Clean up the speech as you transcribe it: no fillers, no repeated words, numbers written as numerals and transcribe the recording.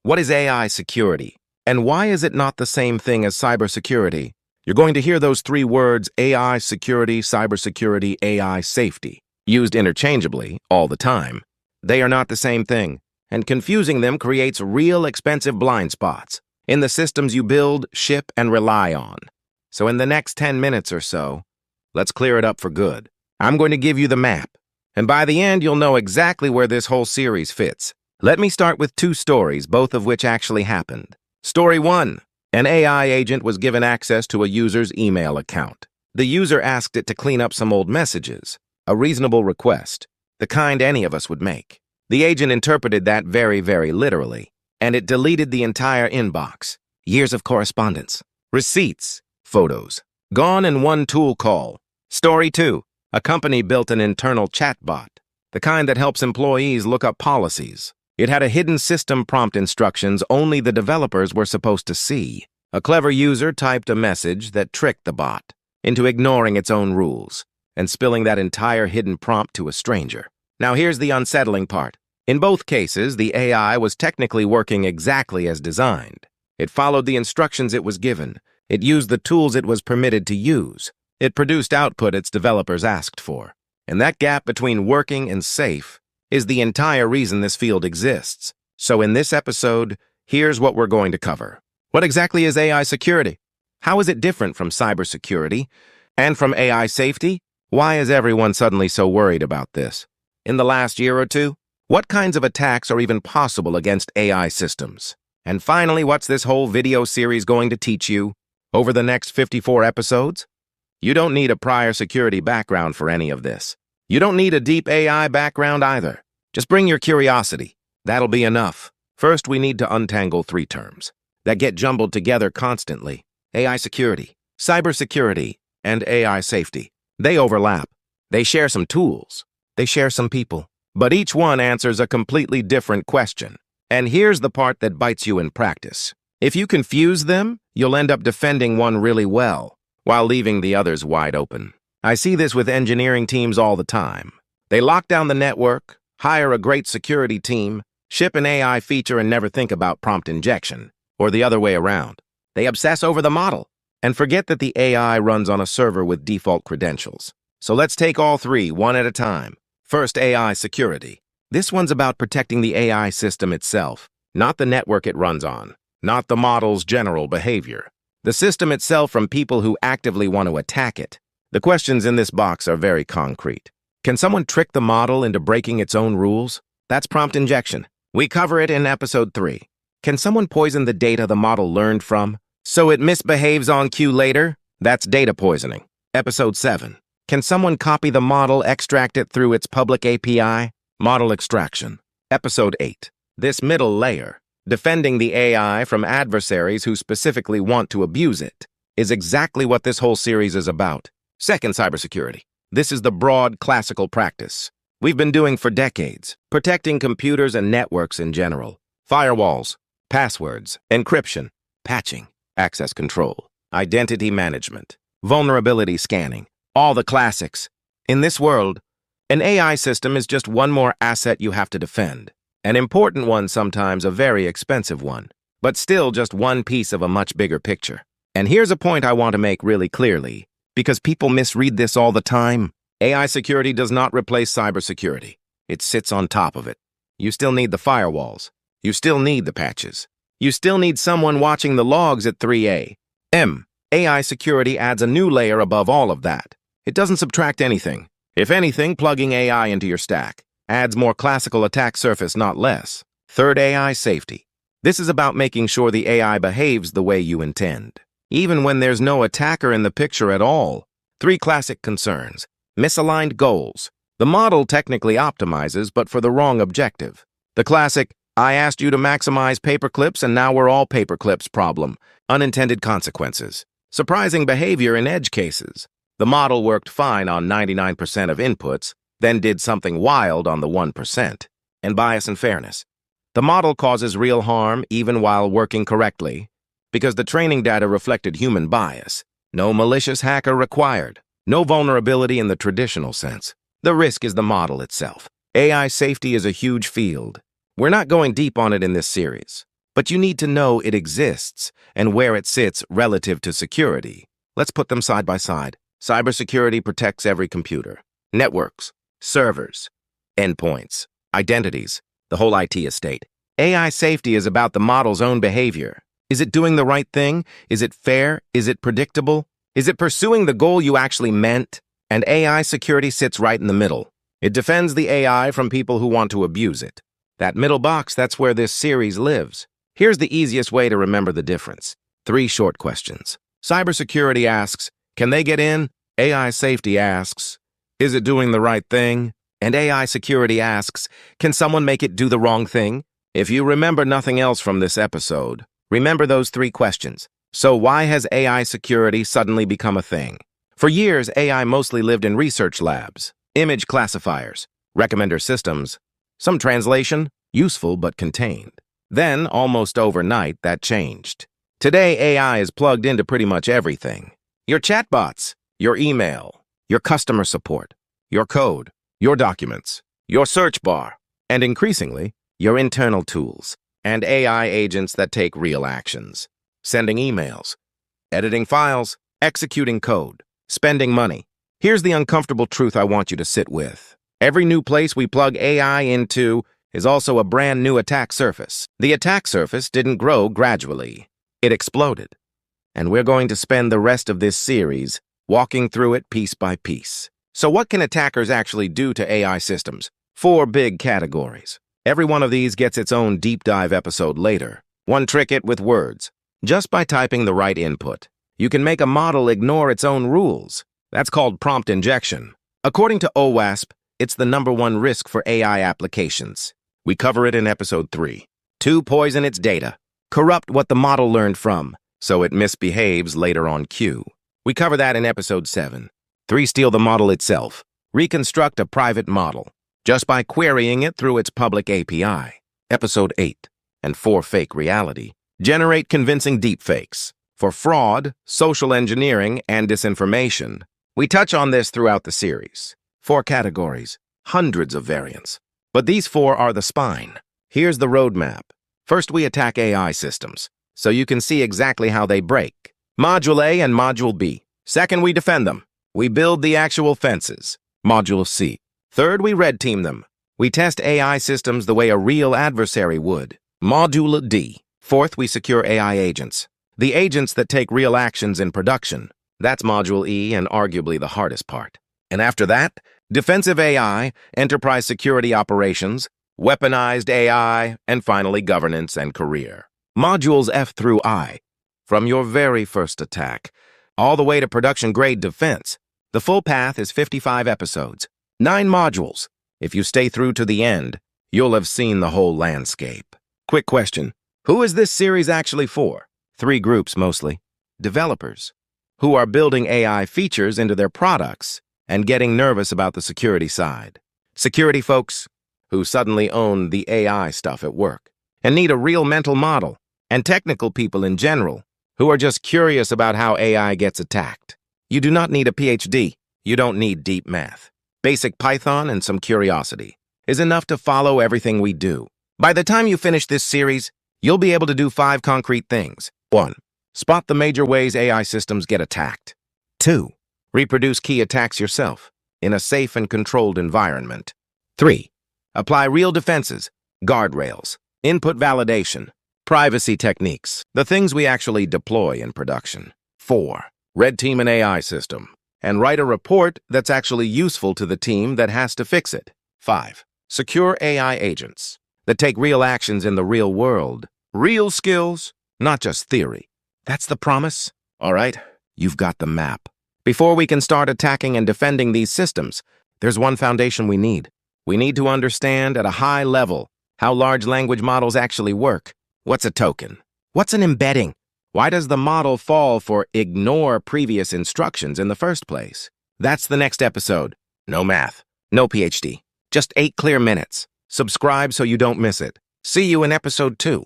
What is AI security? And why is it not the same thing as cybersecurity? You're going to hear those three words, AI security, cybersecurity, AI safety, used interchangeably all the time. They are not the same thing, and confusing them creates real expensive blind spots in the systems you build, ship, and rely on. So in the next 10 minutes or so, let's clear it up for good. I'm going to give you the map, and by the end, you'll know exactly where this whole series fits. Let me start with two stories, both of which actually happened. Story 1. An AI agent was given access to a user's email account. The user asked it to clean up some old messages, a reasonable request, the kind any of us would make. The agent interpreted that very, very literally, and it deleted the entire inbox. Years of correspondence, receipts, photos, gone in one tool call. Story 2. A company built an internal chatbot, the kind that helps employees look up policies. It had a hidden system prompt instructions only the developers were supposed to see. A clever user typed a message that tricked the bot into ignoring its own rules and spilling that entire hidden prompt to a stranger. Now here's the unsettling part. In both cases, the AI was technically working exactly as designed. It followed the instructions it was given. It used the tools it was permitted to use. It produced output its developers asked for. And that gap between working and safe is the entire reason this field exists. So in this episode, here's what we're going to cover. What exactly is AI security? How is it different from cybersecurity? And from AI safety? Why is everyone suddenly so worried about this? In the last year or two, what kinds of attacks are even possible against AI systems? And finally, what's this whole video series going to teach you over the next 54 episodes? You don't need a prior security background for any of this. You don't need a deep AI background either. Just bring your curiosity. That'll be enough. First, we need to untangle three terms that get jumbled together constantly: AI security, cybersecurity, and AI safety. They overlap. They share some tools. They share some people. But each one answers a completely different question. And here's the part that bites you in practice. If you confuse them, you'll end up defending one really well, while leaving the others wide open. I see this with engineering teams all the time. They lock down the network, hire a great security team, ship an AI feature and never think about prompt injection, or the other way around. They obsess over the model and forget that the AI runs on a server with default credentials. So let's take all three, one at a time. First, AI security. This one's about protecting the AI system itself, not the network it runs on, not the model's general behavior. The system itself from people who actively want to attack it. The questions in this box are very concrete. Can someone trick the model into breaking its own rules? That's prompt injection. We cover it in episode 3. Can someone poison the data the model learned from, so it misbehaves on cue later? That's data poisoning. Episode 7. Can someone copy the model, extract it through its public API? Model extraction. Episode 8. This middle layer, defending the AI from adversaries who specifically want to abuse it, is exactly what this whole series is about. Second, cybersecurity. This is the broad, classical practice we've been doing for decades, protecting computers and networks in general. Firewalls, passwords, encryption, patching, access control, identity management, vulnerability scanning, all the classics. In this world, an AI system is just one more asset you have to defend. An important one, sometimes a very expensive one, but still just one piece of a much bigger picture. And here's a point I want to make really clearly, because people misread this all the time. AI security does not replace cybersecurity. It sits on top of it. You still need the firewalls. You still need the patches. You still need someone watching the logs at 3 a.m. AI security adds a new layer above all of that. It doesn't subtract anything. If anything, plugging AI into your stack adds more classical attack surface, not less. Third, AI safety. This is about making sure the AI behaves the way you intend, even when there's no attacker in the picture at all. 3 classic concerns. Misaligned goals. The model technically optimizes, but for the wrong objective. The classic, I asked you to maximize paperclips and now we're all paperclips problem. Unintended consequences. Surprising behavior in edge cases. The model worked fine on 99% of inputs, then did something wild on the 1%. And bias and fairness. The model causes real harm even while working correctly, because the training data reflected human bias. No malicious hacker required. No vulnerability in the traditional sense. The risk is the model itself. AI safety is a huge field. We're not going deep on it in this series, but you need to know it exists and where it sits relative to security. Let's put them side by side. Cybersecurity protects every computer, networks, servers, endpoints, identities, the whole IT estate. AI safety is about the model's own behavior. Is it doing the right thing? Is it fair? Is it predictable? Is it pursuing the goal you actually meant? And AI security sits right in the middle. It defends the AI from people who want to abuse it. That middle box, that's where this series lives. Here's the easiest way to remember the difference. 3 short questions. Cybersecurity asks, can they get in? AI safety asks, is it doing the right thing? And AI security asks, can someone make it do the wrong thing? If you remember nothing else from this episode, remember those 3 questions. So why has AI security suddenly become a thing? For years, AI mostly lived in research labs, image classifiers, recommender systems, some translation, useful but contained. Then, almost overnight, that changed. Today, AI is plugged into pretty much everything. Your chatbots, your email, your customer support, your code, your documents, your search bar, and increasingly, your internal tools, and AI agents that take real actions. Sending emails, editing files, executing code, spending money. Here's the uncomfortable truth I want you to sit with. Every new place we plug AI into is also a brand new attack surface. The attack surface didn't grow gradually. It exploded. And we're going to spend the rest of this series walking through it piece by piece. So what can attackers actually do to AI systems? 4 big categories. Every one of these gets its own deep dive episode later. One trick it with words. Just by typing the right input, you can make a model ignore its own rules. That's called prompt injection. According to OWASP, it's the #1 risk for AI applications. We cover it in episode 3. 2, poison its data. Corrupt what the model learned from, so it misbehaves later on cue. We cover that in episode 7. 3, steal the model itself. Reconstruct a private model, just by querying it through its public API. Episode 8. And 4, fake reality. Generate convincing deepfakes for fraud, social engineering, and disinformation. We touch on this throughout the series. 4 categories, hundreds of variants. But these 4 are the spine. Here's the roadmap. First, we attack AI systems, so you can see exactly how they break. Module A and Module B. Second, we defend them. We build the actual fences. Module C. Third, we red team them. We test AI systems the way a real adversary would. Module D. Fourth, we secure AI agents. The agents that take real actions in production. That's Module E and arguably the hardest part. And after that, defensive AI, enterprise security operations, weaponized AI, and finally governance and career. Modules F through I. From your very first attack, all the way to production-grade defense. The full path is 55 episodes, 9 modules. If you stay through to the end, you'll have seen the whole landscape. Quick question. Who is this series actually for? 3 groups mostly. Developers, who are building AI features into their products and getting nervous about the security side. Security folks, who suddenly own the AI stuff at work and need a real mental model. And technical people in general, who are just curious about how AI gets attacked. You do not need a PhD. You don't need deep math. Basic Python and some curiosity is enough to follow everything we do. By the time you finish this series, you'll be able to do 5 concrete things. 1. Spot the major ways AI systems get attacked. 2. Reproduce key attacks yourself in a safe and controlled environment. 3. Apply real defenses, guardrails, input validation, privacy techniques, the things we actually deploy in production. 4. Red team an AI system and write a report that's actually useful to the team that has to fix it. 5. Secure AI agents that take real actions in the real world. Real skills, not just theory. That's the promise? All right, you've got the map. Before we can start attacking and defending these systems, there's one foundation we need. We need to understand at a high level how large language models actually work. What's a token? What's an embedding? Why does the model fall for ignore previous instructions in the first place? That's the next episode. No math, no PhD, just 8 clear minutes. Subscribe so you don't miss it. See you in episode 2.